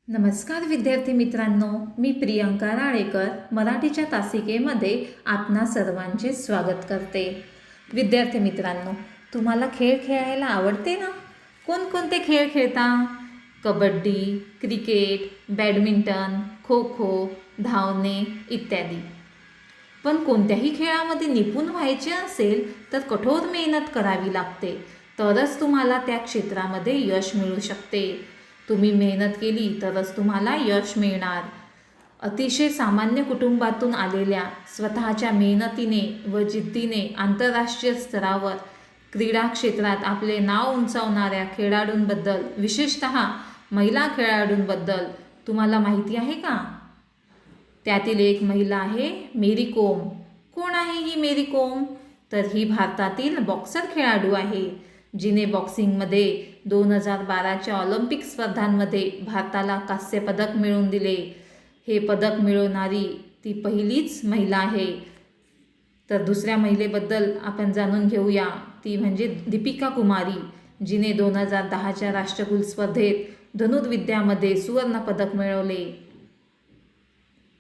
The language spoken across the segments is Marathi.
नमस्कार विद्यार्थी मित्रांनो, मी प्रियंका राळेकर मराठीच्या तासिकेमध्ये आपणा सर्वांचे स्वागत करते. विद्यार्थी मित्रांनो, तुम्हाला खेळ खेळायला आवडते ना? कोणकोणते खेळ खेळता? कबड्डी, क्रिकेट, बॅडमिंटन, खो खो, धावणे इत्यादी. पण कोणत्याही खेळामध्ये निपुण व्हायचे असेल तर कठोर मेहनत करावी लागते, तरच तुम्हाला त्या क्षेत्रामध्ये यश मिळू शकते. तुम्ही मेहनत केली तरच तुम्हाला यश मिळणार. अतिशय सामान्य कुटुंबातून आलेल्या स्वतःच्या मेहनतीने व जिद्दीने आंतरराष्ट्रीय स्तरावर क्रीडा क्षेत्रात आपले नाव उंचावणाऱ्या खेळाडूंबद्दल, विशेषतः महिला खेळाडूंबद्दल तुम्हाला माहिती आहे का? त्यातील एक महिला आहे मेरी कोम. कोण आहे ही मेरी कोम? तर ही भारतातील बॉक्सर खेळाडू आहे, जिने बॉक्सिंगमध्ये 2012च्या ऑलिम्पिक स्पर्धांमध्ये भारताला कांस्य पदक मिळवून दिले. हे पदक मिळवणारी ती पहिलीच महिला आहे. तर दुसऱ्या महिलेबद्दल आपण जाणून घेऊया. ती म्हणजे दीपिका कुमारी, जिने 2010च्या राष्ट्रकुल स्पर्धेत धनुर्विद्यामध्ये सुवर्ण पदक मिळवले.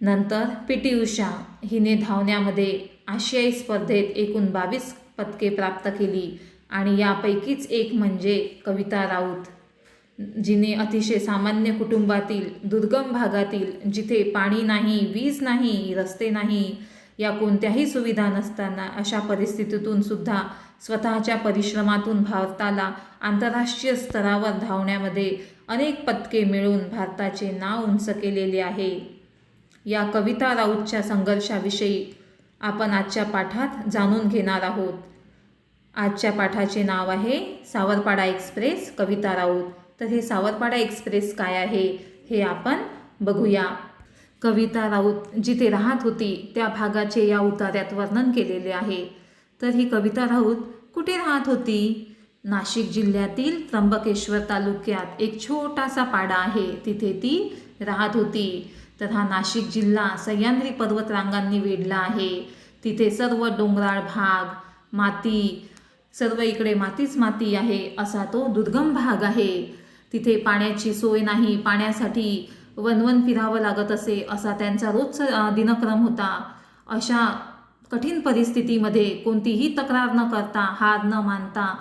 नंतर पी.टी. उषा हिने धावण्यामध्ये आशियाई स्पर्धेत एकूण 22 पदके प्राप्त केली. आणि यापैकीच एक म्हणजे कविता राऊत, जिने अतिशय सामान्य कुटुंबातील दुर्गम भागातील, जिथे पाणी नाही, वीज नाही, रस्ते नाही, या कोणत्याही सुविधा नसताना अशा परिस्थितीतून सुद्धा स्वतःच्या परिश्रमातून भारताला आंतरराष्ट्रीय स्तरावर धावण्यामध्ये अनेक पदके मिळवून भारताचे नाव उंच केलेले आहे. या कविता राऊतच्या संघर्षाविषयी आपण आजच्या पाठात जाणून घेणार आहोत. आजच्या पाठाचे नाव आहे सावरपाडा एक्सप्रेस, कविता राऊत. तर हे सावरपाडा एक्सप्रेस काय आहे हे आपण बघूया. कविता राऊत जिथे राहत होती त्या भागाचे या उतार्यात वर्णन केलेले आहे. तर ही कविता राऊत कुठे राहत होती? नाशिक जिल्ह्यातील त्र्यंबकेश्वर तालुक्यात एक छोटासा पाडा आहे, तिथे ती राहत होती. तर हा नाशिक जिल्हा सह्याद्री पर्वतरांगांनी वेढला आहे. तिथे सर्व डोंगराळ भाग, माती, सर्व इकडे मातीच माती आहे, असा तो दुर्गम भाग आहे. तिथे पाण्याची सोय नाही, पाण्यासाठी वनवन फिरावं लागत असे, असा त्यांचा रोजचा दिनक्रम होता. अशा कठीण परिस्थितीमध्ये कोणतीही तक्रार न करता, हार न मानता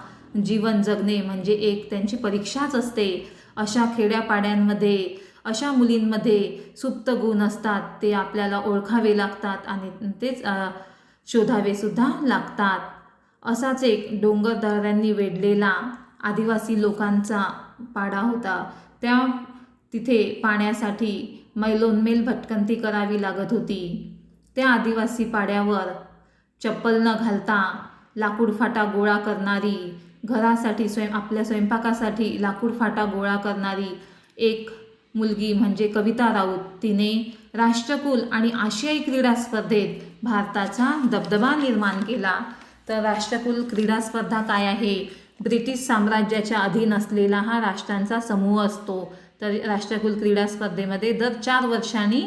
जीवन जगणे म्हणजे एक त्यांची परीक्षाच असते. अशा खेड्यापाड्यांमध्ये अशा मुलींमध्ये सुप्त गुण असतात, ते आपल्याला ओळखावे लागतात आणि तेच शोधावे सुद्धा लागतात. असाच एक डोंगर दऱ्यांनी वेढलेला आदिवासी लोकांचा पाडा होता. तिथे पाण्यासाठी मैलोन्मेल भटकंती करावी लागत होती. त्या आदिवासी पाड्यावर चप्पल न घालता लाकूड फाटा गोळा करणारी, घरासाठी आपल्या स्वयंपाकासाठी लाकूड फाटा गोळा करणारी एक मुलगी म्हणजे कविता राऊत, तिने राष्ट्रकुल आणि आशियाई क्रीडा स्पर्धेत भारताचा दबदबा निर्माण केला. तर राष्ट्रकुल क्रीडा स्पर्धा काय आहे? ब्रिटिश साम्राज्याच्या अधीन असलेला हा राष्ट्रांचा समूह असतो. तर राष्ट्रकुल क्रीडा स्पर्धेमध्ये दर 4 वर्षांनी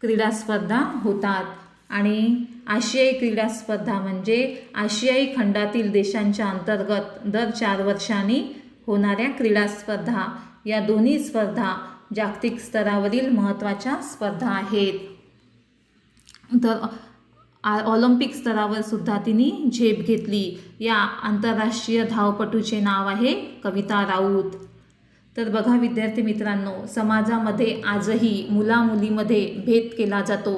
क्रीडा स्पर्धा होतात. आणि आशियाई क्रीडा स्पर्धा म्हणजे आशियाई खंडातील देशांच्या अंतर्गत दर 4 वर्षांनी होणाऱ्या क्रीडा स्पर्धा. या दोन्ही स्पर्धा जागतिक स्तरावरील महत्त्वाच्या स्पर्धा आहेत. तर ऑलिम्पिक स्तरावर सुद्धा तिने झेप घेतली. या आंतरराष्ट्रीय धावपटूचे नाव आहे कविता राऊत. तर बघा विद्यार्थी मित्रांनो, समाजामध्ये आजही मुलामुलीमध्ये भेद केला जातो.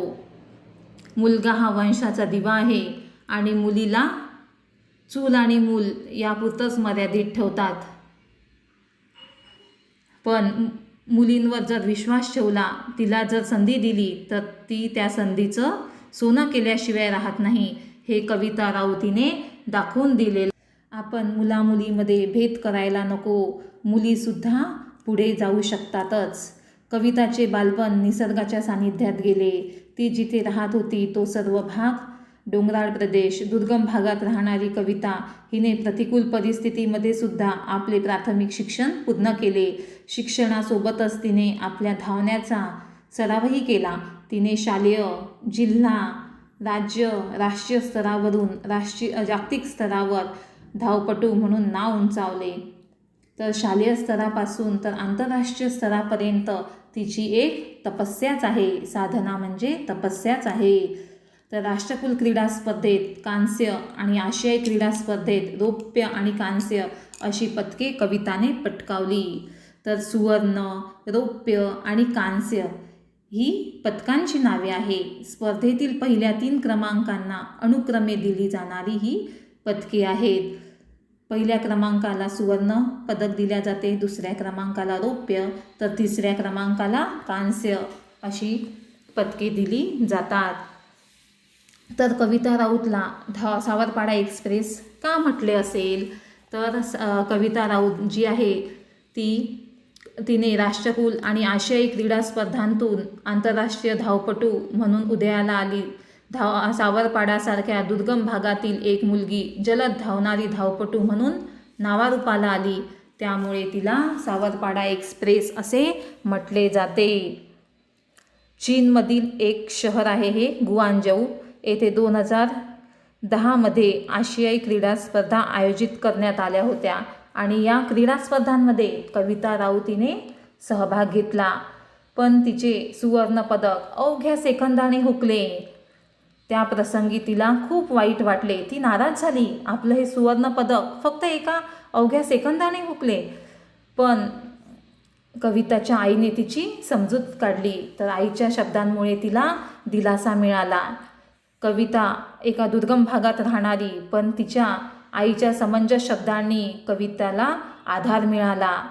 मुलगा हा वंशाचा दिवा आहे आणि मुलीला चूल आणि मूल यापुरतंच मर्यादित ठेवतात. पण मुलींवर जर विश्वास ठेवला, तिला जर संधी दिली, तर ती त्या संधीचं सोनं केल्याशिवाय राहत नाही, हे कविता राऊतीने दाखवून दिलेलं. आपण मुलामुलीमध्ये भेद करायला नको, मुलीसुद्धा पुढे जाऊ शकतातच. कविताचे बालपण निसर्गाच्या सानिध्यात गेले. ती जिथे राहत होती तो सर्व भाग डोंगराळ प्रदेश, दुर्गम भागात राहणारी कविता हिने प्रतिकूल परिस्थितीमध्ये सुद्धा आपले प्राथमिक शिक्षण पूर्ण केले. शिक्षणासोबतच तिने आपल्या धावण्याचा सरावही केला. तिने शालेय, जिल्हा, राज्य, राष्ट्रीय स्तरावरून जागतिक स्तरावर धावपटू म्हणून नाव उंचावले. तर शालेय स्तरापासून तर आंतरराष्ट्रीय स्तरापर्यंत तिची एक तपस्याच आहे, साधना म्हणजे तपस्याच आहे. तर राष्ट्रकुल क्रीडा स्पर्धेत कांस्य आणि आशियाई क्रीडा स्पर्धेत रौप्य आणि कांस्य अशी पदके कविताने पटकावली. तर सुवर्ण, रौप्य आणि कांस्य ही पदकांची नावे आहे. स्पर्धेतील पहिल्या 3 क्रमांकांना अनुक्रमे दिली जाणारी ही पदके आहेत. पहिल्या क्रमांकाला सुवर्ण पदक दिल्या जाते, दुसऱ्या क्रमांकाला रौप्य, तर तिसऱ्या क्रमांकाला कांस्य अशी पदके दिली जातात. तर कविता राऊतला सावरपाडा एक्सप्रेस का म्हटले असेल, तर कविता राऊत जी आहे तिने राष्ट्रकुल आणि आशियाई क्रीडा स्पर्धांतून आंतरराष्ट्रीय धावपटू म्हणून उदयाला आली. सावरपाडासारख्या दुर्गम भागातील एक मुलगी जलद धावणारी धावपटू म्हणून नावारूपाला आली, त्यामुळे तिला सावरपाडा एक्सप्रेस असे म्हटले जाते. चीनमधील एक शहर आहे हे गुआंझू. येथे 2010मध्ये आशियाई क्रीडा स्पर्धा आयोजित करण्यात आल्या होत्या आणि या क्रीडा स्पर्धांमध्ये कविता राऊतीने सहभाग घेतला, पण तिचे सुवर्ण पदक अवघ्या सेकंदाने हुकले. त्या प्रसंगी तिला खूप वाईट वाटले. ती नाराज झाली. आपलं हे सुवर्ण पदक फक्त एका अवघ्या सेकंदाने हुकले. पण कविताच्या आईने तिची समजूत काढली, तर आईच्या शब्दांमुळे तिला दिलासा मिळाला. कविता एका दुर्गम भागात राहणारी, पण तिच्या आईच्या समंजस शब्दांनी कविताला आधार मिळाला.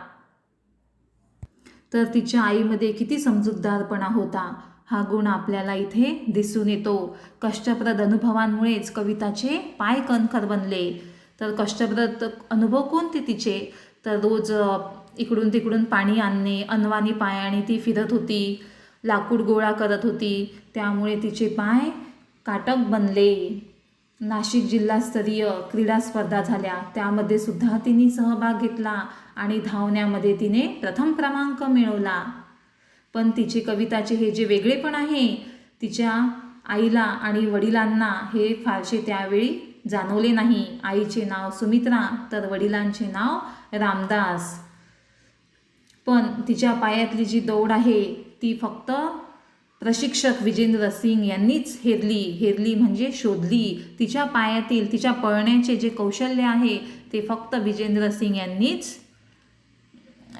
तर तिच्या आईमध्ये किती समजूतदारपणा होता हा गुण आपल्याला इथे दिसून येतो. कष्टप्रद अनुभवांमुळेच कविताचे पाय कणखर बनले. तर कष्टप्रद अनुभव कोणते तिचे, तर रोज इकडून तिकडून पाणी आणणे, अनवाणी पायाने ती फिरत होती, लाकूड गोळा करत होती, त्यामुळे तिचे पाय काटक बनले. नाशिक जिल्हास्तरीय क्रीडा स्पर्धा झाल्या, त्यामध्ये सुद्धा तिने सहभाग घेतला आणि धावण्यामध्ये तिने प्रथम क्रमांक मिळवला. पण तिचे कविताचे हे जे वेगळेपण आहे, तिच्या आईला आणि वडिलांना हे फारसे त्यावेळी जाणवले नाही. आईचे नाव सुमित्रा तर वडिलांचे नाव रामदास. पण तिच्या पायातली जी दौड आहे ती फक्त प्रशिक्षक विजेंद्र सिंग यांनीच हेरली म्हणजे शोधली. तिच्या पायातील तिच्या पळण्याचे जे कौशल्य आहे ते फक्त विजेंद्र सिंग यांनीच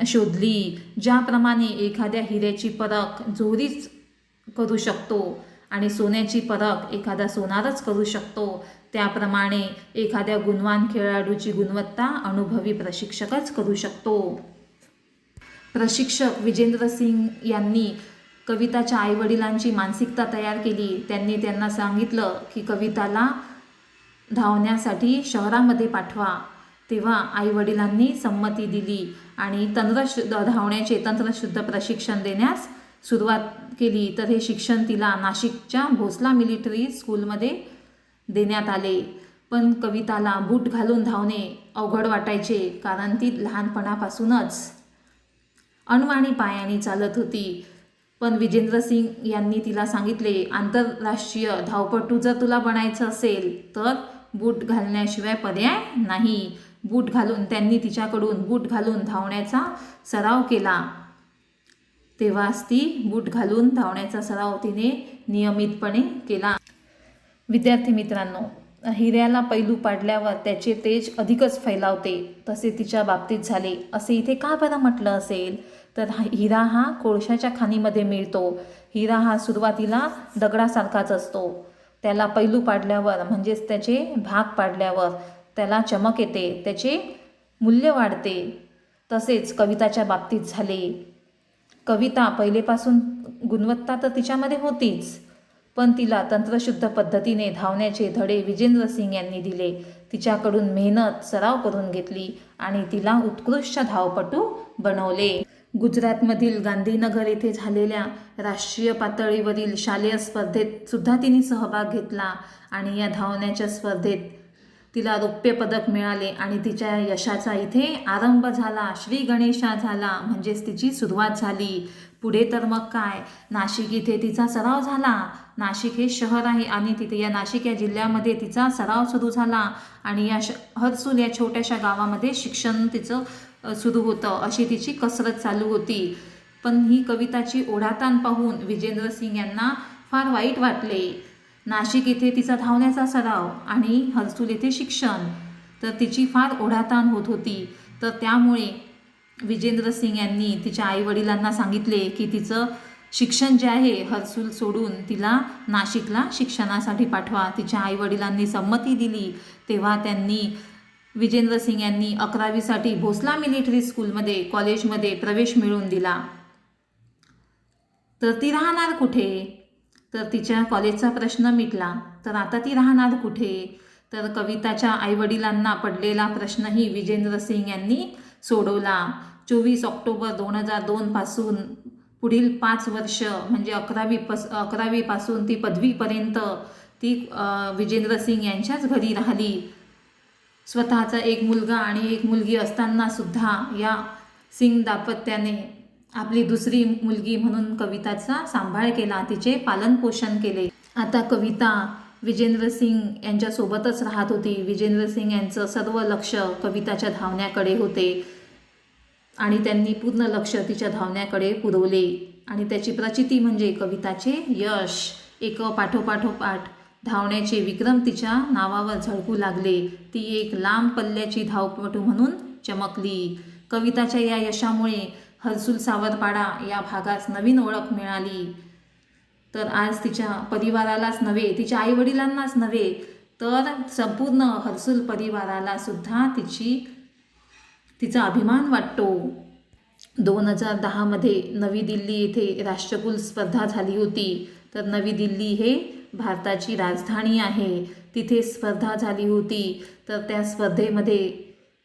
शोधली. ज्याप्रमाणे एखाद्या हिऱ्याची परख जोरीच करू शकतो आणि सोन्याची परख एखादा सोनारच करू शकतो, त्याप्रमाणे एखाद्या गुणवान खेळाडूची गुणवत्ता अनुभवी प्रशिक्षकच करू शकतो. प्रशिक्षक विजेंद्र सिंग यांनी कविताच्या आईवडिलांची मानसिकता तयार केली. त्यांनी त्यांना सांगितलं की कविताला धावण्यासाठी शहरामध्ये पाठवा. तेव्हा आईवडिलांनी संमती दिली आणि धावण्याचे तंत्रशुद्ध प्रशिक्षण देण्यास सुरुवात केली. तर हे शिक्षण तिला नाशिकच्या भोसला मिलिटरी स्कूलमध्ये देण्यात आले. पण कविताला बूट घालून धावणे अवघड वाटायचे, कारण ती लहानपणापासूनच अनवाणी पायाने चालत होती. पण विजेंद्र सिंग यांनी तिला सांगितले, आंतरराष्ट्रीय धावपटू जर तुला बनायचं असेल तर बूट घालण्याशिवाय पर्याय नाही. त्यांनी तिच्याकडून बूट घालून धावण्याचा सराव केला. तेव्हाच ती बूट घालून धावण्याचा सराव तिने नियमितपणे केला. विद्यार्थी मित्रांनो, हिऱ्याला पैलू पाडल्यावर त्याचे तेज अधिकच फैलावते, तसे तिच्या बाबतीत झाले. असे इथे का बरं म्हटलं असेल, तर हिरा हा कोळशाच्या खाणीमध्ये मिळतो. हिरा हा सुरुवातीला दगडासारखाच असतो. त्याला पैलू पाडल्यावर म्हणजेच त्याचे भाग पाडल्यावर त्याला चमक येते, त्याचे मूल्य वाढते. तसेच कविताच्या बाबतीत झाले. कविता पहिलेपासून गुणवत्ता तर तिच्यामध्ये होतीच, पण तिला तंत्रशुद्ध पद्धतीने धावण्याचे धडे विजेंद्र सिंग यांनी दिले. तिच्याकडून मेहनत सराव करून घेतली आणि तिला उत्कृष्ट धावपटू बनवले. गुजरातमधील गांधीनगर येथे झालेल्या राष्ट्रीय पातळीवरील शालेय स्पर्धेत सुद्धा तिने सहभाग घेतला आणि या धावण्याच्या स्पर्धेत तिला रौप्य पदक मिळाले आणि तिच्या यशाचा इथे आरंभ झाला. श्री गणेशा झाला म्हणजेच तिची सुरुवात झाली. पुढे तर मग काय, नाशिक इथे तिचा सराव झाला. नाशिक हे शहर आहे आणि तिथे या नाशिक या जिल्ह्यामध्ये तिचा सराव सुरू झाला आणि या हर्सूल या छोट्याशा गावामध्ये शिक्षण तिचं सुरू होतं, अशी तिची कसरत चालू होती. पण ही कविताची ओढाताण पाहून विजेंद्र सिंग यांना फार वाईट वाटले. नाशिक येथे तिचा धावण्याचा सराव आणि हर्सूल येथे शिक्षण, तर तिची फार ओढाताण होत होती. तर त्यामुळे विजेंद्र सिंग यांनी तिच्या आईवडिलांना सांगितले की तिचं शिक्षण जे आहे हर्सूल सोडून तिला नाशिकला शिक्षणासाठी पाठवा. तिच्या आईवडिलांनी संमती दिली. तेव्हा त्यांनी विजेंद्र सिंग यांनी 11वीसाठी भोसला मिलिटरी स्कूलमध्ये कॉलेजमध्ये प्रवेश मिळवून दिला. तर ती राहणार कुठे? तर तिच्या कॉलेजचा प्रश्न मिटला. तर आता ती राहणार कुठे? तर कविताच्या आईवडिलांना पडलेला प्रश्नही विजेंद्र सिंग यांनी सोडवला. 24 ऑक्टोबर 2002 पासून पुढील 5 वर्ष म्हणजे 11वीपासून ती पदवीपर्यंत ती विजेंद्र सिंग यांच्याच घरी राहिली. स्वतःचा एक मुलगा आणि एक मुलगी असताना सुद्धा या सिंग दाम्पत्याने आपली दुसरी मुलगी म्हणून कविताचा सांभाळ केला, तिचे पालनपोषण केले. आता कविता विजेंद्र सिंग यांच्यासोबतच राहत होती. विजेंद्र सिंग यांचं सर्व लक्ष कविताच्या धावण्याकडे होते आणि त्यांनी पूर्ण लक्ष तिच्या धावण्याकडे पुरवले. आणि त्याची प्रचिती म्हणजे कविताचे यश. एक पाठोपाठ धावण्याचे विक्रम तिच्या नावावर झळकू लागले. ती एक लांब पल्ल्याची धावपटू म्हणून चमकली. कविताच्या या यशामुळे हर्सूल सावरपाडा या भागास नवीन ओळख मिळाली. तर आज तिच्या परिवारालाच नव्हे, तिच्या आईवडिलांनाच नव्हे, तर संपूर्ण हर्सूल परिवाराला सुद्धा तिचा अभिमान वाटतो. 2010मध्ये नवी दिल्ली येथे राष्ट्रकुल स्पर्धा झाली होती. तर नवी दिल्ली हे भारताची राजधानी आहे. तिथे स्पर्धा झाली होती. तर त्या स्पर्धेमध्ये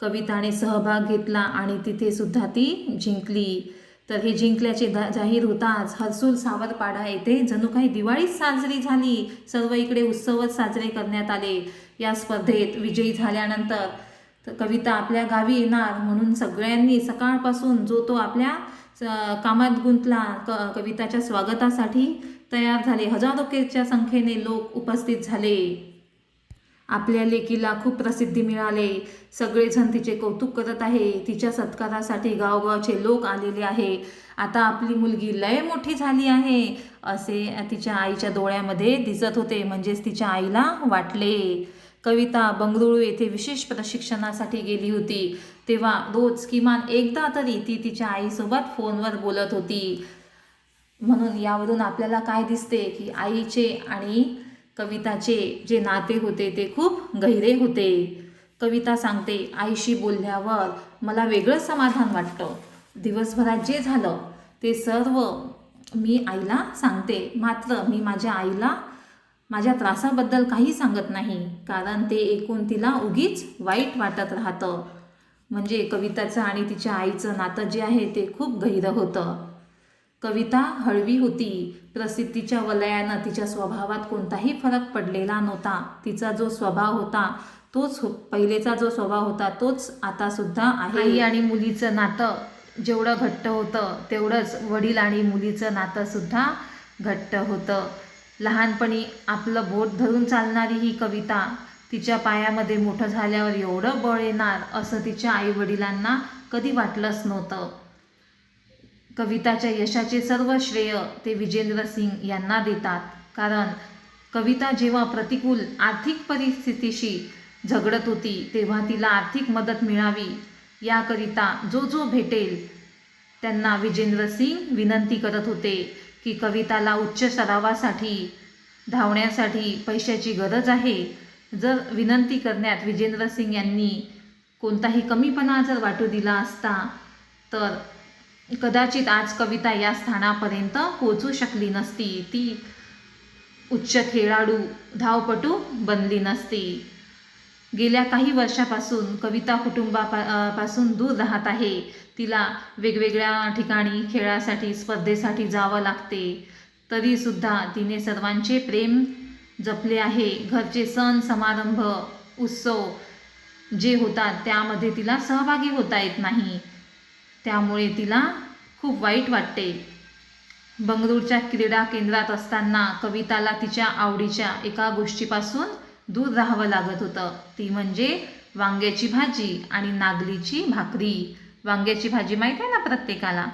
कविताने सहभाग घेतला आणि तिथे सुद्धा ती जिंकली. तर हे जिंकल्याचे जाहीर होताच हर्सूल सावरपाडा येथे जणू काही दिवाळीच साजरी झाली. सर्व इकडे उत्सवच साजरे करण्यात आले. या स्पर्धेत विजयी झाल्यानंतर तर कविता आपल्या गावी येणार म्हणून सगळ्यांनी सकाळपासून जो तो आपल्या कामात गुंतला. कविताच्या स्वागतासाठी तयार झाले. हजारोच्या संख्येने लोक उपस्थित झाले. आपल्या लेकीला खूप प्रसिद्धी मिळाले. सगळेजण तिचे कौतुक करत आहे. तिच्या सत्कारासाठी गावगावचे लोक आलेले आहे. आता आपली मुलगी लय मोठी झाली आहे असे तिच्या आईच्या डोळ्यामध्ये दिसत होते, म्हणजेच तिच्या आईला वाटले. कविता बंगळुरू येथे विशेष प्रशिक्षणासाठी गेली होती. तेव्हा रोज किमान एकदा तरी ती तिच्या आईसोबत फोनवर बोलत होती. म्हणून यावरून आपल्याला काय दिसते की आईचे आणि कविताचे जे नाते होते ते खूप गहिरे होते. कविता सांगते, आईशी बोलल्यावर मला वेगळं समाधान वाटतं. दिवसभरात जे झालं ते सर्व मी आईला सांगते. मात्र मी माझ्या आईला माझ्या त्रासाबद्दल काही सांगत नाही, कारण ते ऐकून तिला उगीच वाईट वाटत राहतं. म्हणजे कविताचं आणि तिच्या आईचं नातं जे आहे ते खूप गहिरं होतं. कविता हळवी होती. प्रसिद्धीच्या वलयानं तिच्या स्वभावात कोणताही फरक पडलेला नव्हता. तिचा जो स्वभाव होता तोच, पहिलेचा जो स्वभाव होता तोच आता सुद्धा आहे. आई आणि मुलीचं नातं जेवढं घट्ट होतं तेवढंच वडील आणि मुलीचं नातं सुद्धा घट्ट होतं. लहानपणी आपलं बोट धरून चालणारी ही कविता तिच्या पायामध्ये मोठं झाल्यावर एवढं बळ येणार असं तिच्या आईवडिलांना कधी वाटलंच नव्हतं. कविताच्या यशाचे सर्व श्रेय ते विजेंद्र सिंग यांना देतात. कारण कविता जेव्हा प्रतिकूल आर्थिक परिस्थितीशी झगडत होती तेव्हा तिला आर्थिक मदत मिळावी याकरिता जो भेटेल त्यांना विजेंद्र सिंग विनंती करत होते की कविताला उच्च सरावासाठी धावण्यासाठी पैशाची गरज आहे. जर विनंती करण्यात विजेंद्र सिंग यांनी कोणताही कमीपणा जर वाटू दिला असता तर कदाचित आज कविता या स्थानापर्यंत पोहोचू शकली नसती. ती उच्च खेळाडू धावपटू बनली नसती. गेल्या काही वर्षापासून कविता कुटुंबापासून दूर राहत आहे. तिला वेगवेगळ्या ठिकाणी खेळासाठी स्पर्धेसाठी जावं लागते. तरीसुद्धा तिने सर्वांचे प्रेम जपले आहे. घरचे सण समारंभ उत्सव जे होतात त्यामध्ये तिला सहभागी होता येत नाही. त्यामुळे तिला खूप वाईट वाटते. बंगळुरूच्या क्रीडा केंद्रात असताना कविताला तिच्या आवडीच्या एका गोष्टीपासून दूर राहावं लागत होतं. ती म्हणजे वांग्याची भाजी आणि नागलीची भाकरी. वांग्याची भाजी माहीत आहे ना प्रत्येकाला,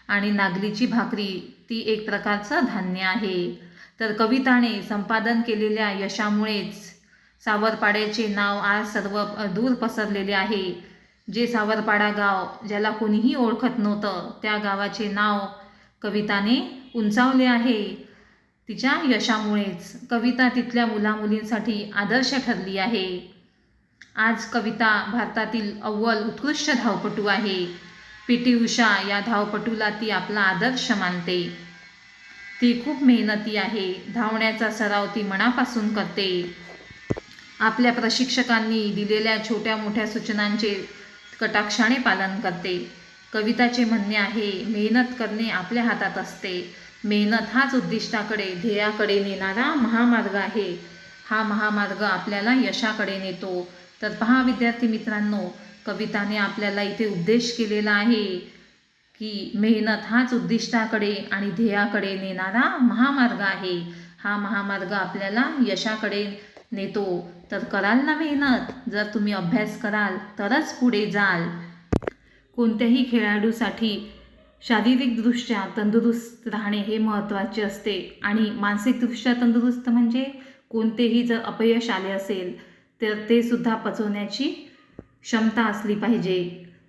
आणि नागलीची भाकरी ती एक प्रकारचं धान्य आहे. तर कविताने संपादन केलेल्या यशामुळेच सावरपाड्याचे नाव आज सर्व दूर पसरलेले आहे. जे सावरपाडा गाव ज्याला कोणीही ओळखत नव्हतं, त्या गावाचे नाव कविताने उंचावले आहे. तिच्या यशामुळेच कविता तिथल्या मुलामुलींसाठी आदर्श ठरली आहे. आज कविता भारतातील अव्वल उत्कृष्ट धावपटू आहे. पी.टी. उषा या धावपटूला ती आपला आदर्श मानते. ती खूप मेहनती आहे. धावण्याचा सराव ती मनापासून करते. आपल्या प्रशिक्षकांनी दिलेल्या छोट्या मोठ्या सूचनांचे कटाक्षाने पालन करते. कविताचे म्हणणे आहे, मेहनत करणे आपल्या हातात असते. मेहनत हाच उद्दिष्टाकडे, ध्येयाकडे नेणारा महामार्ग आहे. हा महामार्ग आपल्याला यशाकडे नेतो. तर पहा विद्यार्थी मित्रांनो, कविताने आपल्याला इथे उपदेश केलेला आहे की मेहनत हाच उद्दिष्टाकडे आणि ध्येयाकडे नेणारा महामार्ग आहे. हा महामार्ग आपल्याला यशाकडे नेतो. तर कराल ना मेहनत? जर तुम्ही अभ्यास कराल तरच पुढे जाल. कोणत्याही खेळाडूसाठी शारीरिकदृष्ट्या तंदुरुस्त राहणे हे महत्त्वाचे असते, आणि मानसिकदृष्ट्या तंदुरुस्त म्हणजे कोणतेही जर अपयश आले असेल तर ते सुद्धा पचवण्याची क्षमता असली पाहिजे.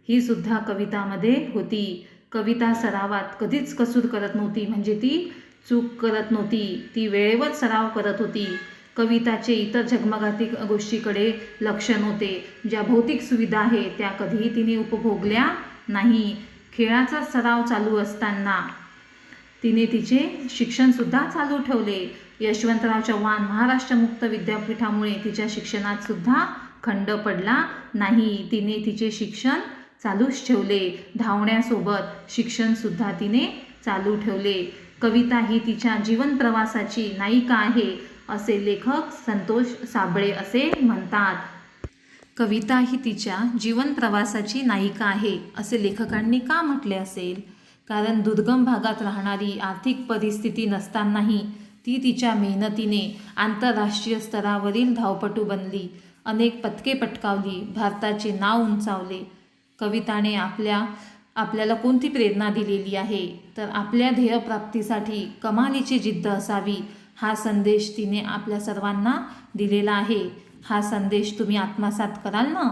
ही सुद्धा कवितामध्ये होती. कविता सरावात कधीच कसूर करत नव्हती, म्हणजे ती चूक करत नव्हती. ती वेळेवर सराव करत होती. कविताचे इतर झगमगाती गोष्टीकडे लक्ष नव्हते. ज्या भौतिक सुविधा आहेत त्या कधीही तिने उपभोगल्या नाही. खेळाचा सराव चालू असताना तिने तिचे शिक्षणसुद्धा चालू ठेवले. यशवंतराव चव्हाण महाराष्ट्र मुक्त विद्यापीठामुळे तिच्या शिक्षणात सुद्धा खंड पडला नाही. तिने तिचे शिक्षण चालूच ठेवले. धावण्यासोबत शिक्षणसुद्धा तिने चालू ठेवले. कविता ही तिच्या जीवन प्रवासाची नायिका आहे असे लेखक संतोष साबळे असे म्हणतात. कविता ही तिच्या जीवन प्रवासाची नायिका आहे असे लेखकांनी का म्हटले असेल? कारण दुर्गम भागात राहणारी, आर्थिक परिस्थिती नसतानाही ती तिच्या मेहनतीने आंतरराष्ट्रीय स्तरावरील धावपटू बनली. अनेक पदके पटकावली. भारताचे नाव उंचावले. कविताने आपल्याला कोणती प्रेरणा दिलेली आहे? तर आपल्या ध्येयप्राप्तीसाठी कमालीची जिद्द असावी, हा संदेश तिने आपल्या सर्वांना दिलेला आहे. हा संदेश तुम्ही आत्मसात कराल ना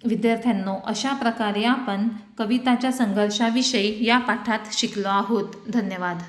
विद्यार्थ्यांनो? अशा प्रकारे आपण कविताच्या संघर्षाविषयी या पाठात शिकलो आहोत. धन्यवाद.